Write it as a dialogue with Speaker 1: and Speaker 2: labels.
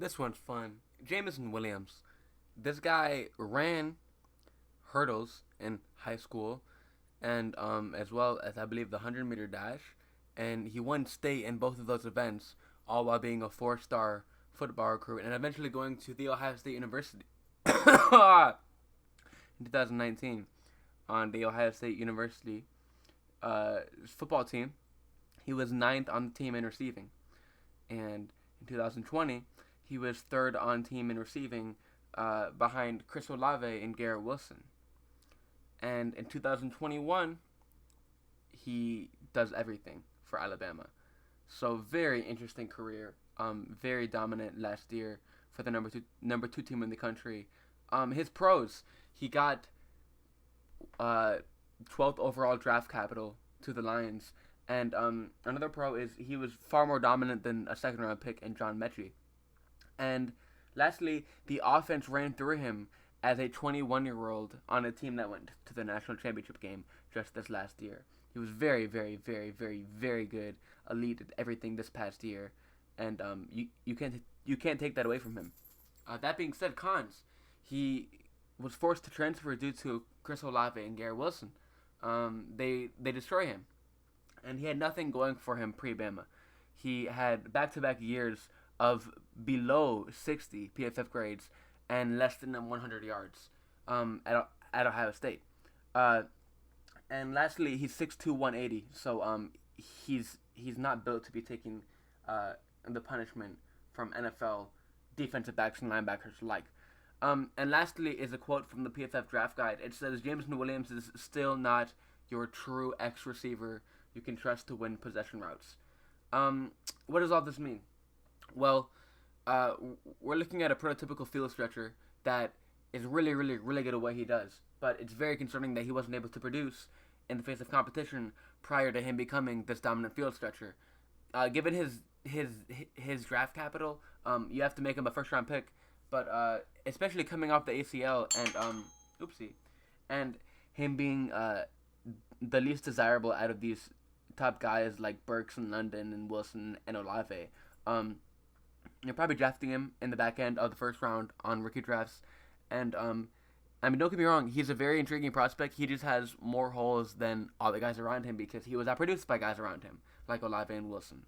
Speaker 1: This one's fun. Jameson Williams. This guy ran hurdles in high school, and as well as I believe the 100-meter dash, and he won state in both of those events, all while being a four-star football recruit, and eventually going to the Ohio State University in 2019 on the Ohio State University football team. He was ninth on the team in receiving, and in 2020 he was third on team in receiving behind Chris Olave and Garrett Wilson. And in 2021, he does everything for Alabama. So very interesting career. Very dominant last year for the number two team in the country. His pros, he got 12th overall draft capital to the Lions. And another pro is he was far more dominant than a second round pick in John Mechie. And lastly, the offense ran through him as a 21-year-old on a team that went to the national championship game just this last year. He was very, very, very, very, very good, elite at everything this past year, and you can't take that away from him. That being said, cons. He was forced to transfer due to Chris Olave and Garrett Wilson. They destroy him, and he had nothing going for him pre-Bama. He had back-to-back years of below 60 PFF grades and less than 100 yards at Ohio State. And lastly, he's 6'2", 180, so he's not built to be taking the punishment from NFL defensive backs and linebackers alike. And lastly is a quote from the PFF draft guide. It says, Jameson Williams is still not your true X receiver you can trust to win possession routes. What does all this mean? Well, we're looking at a prototypical field stretcher that is really, really, really good at what he does. But it's very concerning that he wasn't able to produce in the face of competition prior to him becoming this dominant field stretcher. Given his draft capital, you have to make him a first round pick. But especially coming off the ACL and him being the least desirable out of these top guys like Burks and London and Wilson and Olave. You're probably drafting him in the back end of the first round on rookie drafts. And, don't get me wrong, he's a very intriguing prospect. He just has more holes than all the guys around him because he was outproduced by guys around him, like Olave and Wilson.